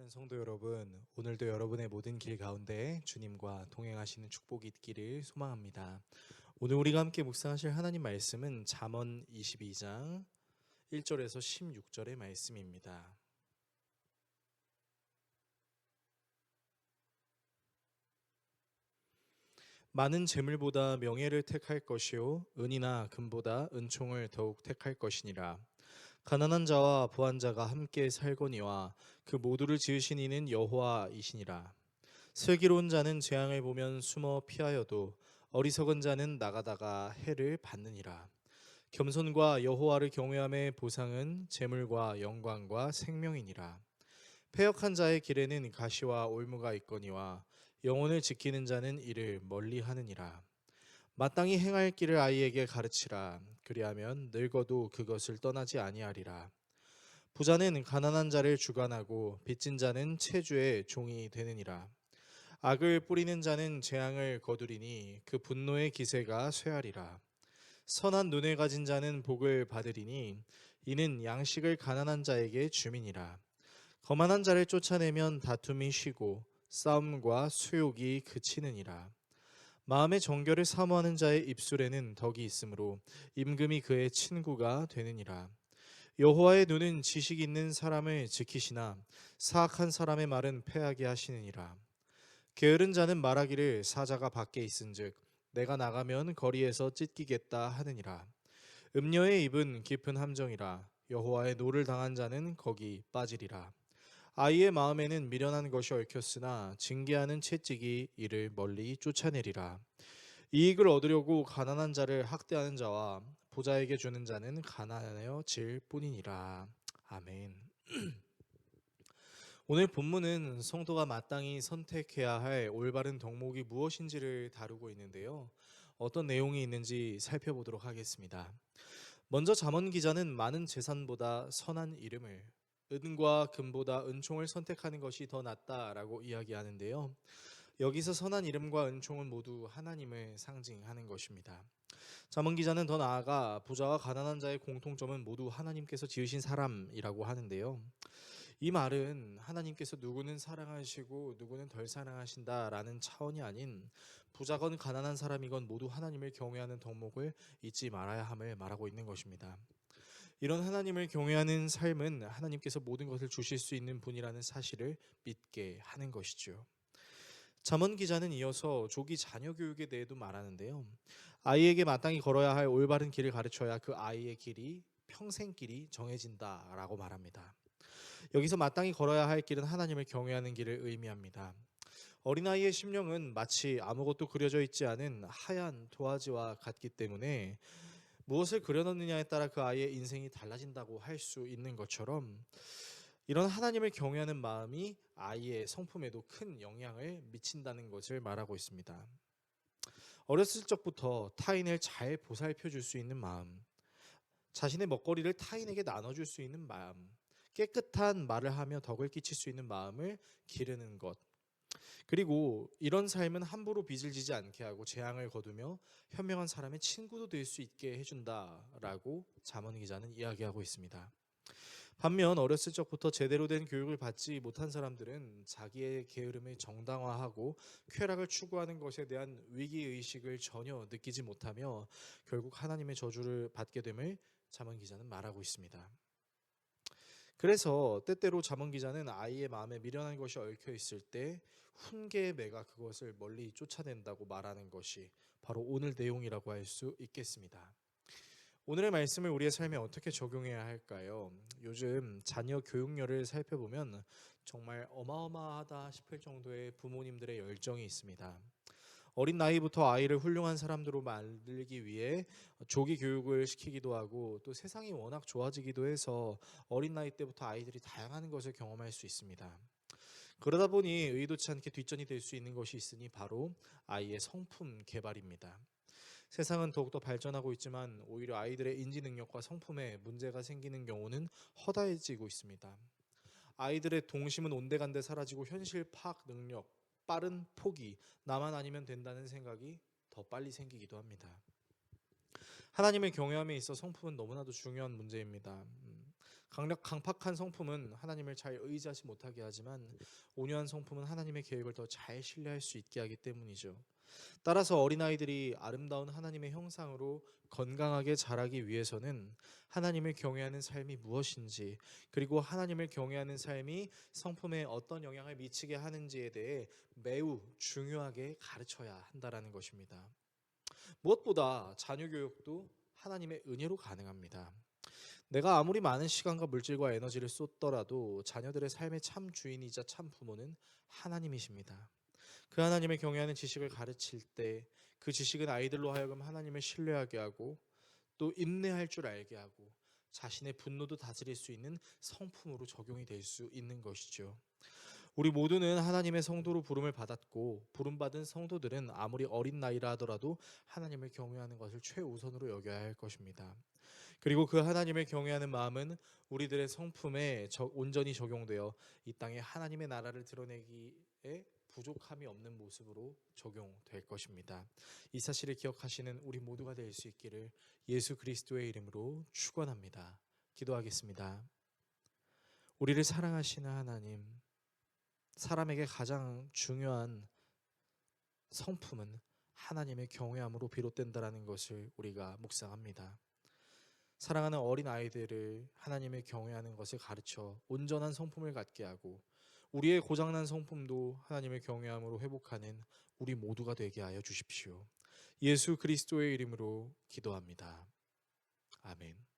사랑하는 성도 여러분, 오늘도 여러분의 모든 길 가운데 주님과 동행하시는 축복이 있기를 소망합니다. 오늘 우리가 함께 묵상하실 하나님 말씀은 잠언 22장 1절에서 16절의 말씀입니다. 많은 재물보다 명예를 택할 것이요 은이나 금보다 은총을 더욱 택할 것이니라. 가난한 자와 부한 자가 함께 살거니와 그 모두를 지으신 이는 여호와이시니라. 슬기로운 자는 재앙을 보면 숨어 피하여도 어리석은 자는 나가다가 해를 받느니라. 겸손과 여호와를 경외함의 보상은 재물과 영광과 생명이니라. 패역한 자의 길에는 가시와 올무가 있거니와 영혼을 지키는 자는 이를 멀리하느니라. 마땅히 행할 길을 아이에게 가르치라. 그리하면 늙어도 그것을 떠나지 아니하리라. 부자는 가난한 자를 주관하고 빚진 자는 체주의 종이 되느니라. 악을 뿌리는 자는 재앙을 거두리니 그 분노의 기세가 쇠하리라. 선한 눈을 가진 자는 복을 받으리니 이는 양식을 가난한 자에게 주민이라. 거만한 자를 쫓아내면 다툼이 쉬고 싸움과 수욕이 그치느니라. 마음의 정결을 사모하는 자의 입술에는 덕이 있으므로 임금이 그의 친구가 되느니라. 여호와의 눈은 지식 있는 사람을 지키시나 사악한 사람의 말은 패하게 하시느니라. 게으른 자는 말하기를 사자가 밖에 있은즉 내가 나가면 거리에서 찢기겠다 하느니라. 음녀의 입은 깊은 함정이라. 여호와의 노를 당한 자는 거기 빠지리라. 아이의 마음에는 미련한 것이 얽혔으나 징계하는 채찍이 이를 멀리 쫓아내리라. 이익을 얻으려고 가난한 자를 학대하는 자와 부자에게 주는 자는 가난하여질 뿐이니라. 아멘. 오늘 본문은 성도가 마땅히 선택해야 할 올바른 덕목이 무엇인지를 다루고 있는데요. 어떤 내용이 있는지 살펴보도록 하겠습니다. 먼저 잠언 기자는 많은 재산보다 선한 이름을, 은과 금보다 은총을 선택하는 것이 더 낫다라고 이야기하는데요. 여기서 선한 이름과 은총은 모두 하나님을 상징하는 것입니다. 잠언 기자는 더 나아가 부자와 가난한 자의 공통점은 모두 하나님께서 지으신 사람이라고 하는데요. 이 말은 하나님께서 누구는 사랑하시고 누구는 덜 사랑하신다라는 차원이 아닌 부자건 가난한 사람이건 모두 하나님을 경외하는 덕목을 잊지 말아야 함을 말하고 있는 것입니다. 이런 하나님을 경외하는 삶은 하나님께서 모든 것을 주실 수 있는 분이라는 사실을 믿게 하는 것이죠. 잠언 기자는 이어서 조기 자녀 교육에 대해도 말하는데요. 아이에게 마땅히 걸어야 할 올바른 길을 가르쳐야 그 아이의 길이 평생 길이 정해진다라고 말합니다. 여기서 마땅히 걸어야 할 길은 하나님을 경외하는 길을 의미합니다. 어린아이의 심령은 마치 아무것도 그려져 있지 않은 하얀 도화지와 같기 때문에 무엇을 그려넣느냐에 따라 그 아이의 인생이 달라진다고 할 수 있는 것처럼 이런 하나님을 경외하는 마음이 아이의 성품에도 큰 영향을 미친다는 것을 말하고 있습니다. 어렸을 적부터 타인을 잘 보살펴 줄 수 있는 마음, 자신의 먹거리를 타인에게 나눠줄 수 있는 마음, 깨끗한 말을 하며 덕을 끼칠 수 있는 마음을 기르는 것, 그리고 이런 삶은 함부로 빚을 지지 않게 하고 재앙을 거두며 현명한 사람의 친구도 될 수 있게 해준다라고 잠언 기자는 이야기하고 있습니다. 반면 어렸을 적부터 제대로 된 교육을 받지 못한 사람들은 자기의 게으름을 정당화하고 쾌락을 추구하는 것에 대한 위기의식을 전혀 느끼지 못하며 결국 하나님의 저주를 받게 됨을 잠언 기자는 말하고 있습니다. 그래서 때때로 잠언 기자는 아이의 마음에 미련한 것이 얽혀 있을 때 훈계의 매가 그것을 멀리 쫓아낸다고 말하는 것이 바로 오늘 내용이라고 할 수 있겠습니다. 오늘의 말씀을 우리의 삶에 어떻게 적용해야 할까요? 요즘 자녀 교육열을 살펴보면 정말 어마어마하다 싶을 정도의 부모님들의 열정이 있습니다. 어린 나이부터 아이를 훌륭한 사람들로 만들기 위해 조기 교육을 시키기도 하고 또 세상이 워낙 좋아지기도 해서 어린 나이 때부터 아이들이 다양한 것을 경험할 수 있습니다. 그러다 보니 의도치 않게 뒷전이 될 수 있는 것이 있으니 바로 아이의 성품 개발입니다. 세상은 더욱더 발전하고 있지만 오히려 아이들의 인지 능력과 성품에 문제가 생기는 경우는 허다해지고 있습니다. 아이들의 동심은 온데간데 사라지고 현실 파악 능력, 빠른 포기, 나만 아니면 된다는 생각이 더 빨리 생기기도 합니다. 하나님의 경외함에 있어 성품은 너무나도 중요한 문제입니다. 강팍한 성품은 하나님을 잘 의지하지 못하게 하지만 온유한 성품은 하나님의 계획을 더 잘 신뢰할 수 있게 하기 때문이죠. 따라서 어린아이들이 아름다운 하나님의 형상으로 건강하게 자라기 위해서는 하나님을 경외하는 삶이 무엇인지, 그리고 하나님을 경외하는 삶이 성품에 어떤 영향을 미치게 하는지에 대해 매우 중요하게 가르쳐야 한다라는 것입니다. 무엇보다 자녀 교육도 하나님의 은혜로 가능합니다. 내가 아무리 많은 시간과 물질과 에너지를 쏟더라도 자녀들의 삶의 참 주인이자 참 부모는 하나님이십니다. 그 하나님을 경외하는 지식을 가르칠 때 그 지식은 아이들로 하여금 하나님을 신뢰하게 하고 또 인내할 줄 알게 하고 자신의 분노도 다스릴 수 있는 성품으로 적용이 될 수 있는 것이죠. 우리 모두는 하나님의 성도로 부름을 받았고 부름받은 성도들은 아무리 어린 나이라 하더라도 하나님을 경외하는 것을 최우선으로 여겨야 할 것입니다. 그리고 그 하나님을 경외하는 마음은 우리들의 성품에 온전히 적용되어 이 땅에 하나님의 나라를 드러내기에 부족함이 없는 모습으로 적용될 것입니다. 이 사실을 기억하시는 우리 모두가 될 수 있기를 예수 그리스도의 이름으로 축원합니다. 기도하겠습니다. 우리를 사랑하시는 하나님, 사람에게 가장 중요한 성품은 하나님의 경외함으로 비롯된다라는 것을 우리가 묵상합니다. 사랑하는 어린 아이들을 하나님을 경외하는 것을 가르쳐 온전한 성품을 갖게 하고 우리의 고장난 성품도 하나님을 경외함으로 회복하는 우리 모두가 되게 하여 주십시오. 예수 그리스도의 이름으로 기도합니다. 아멘.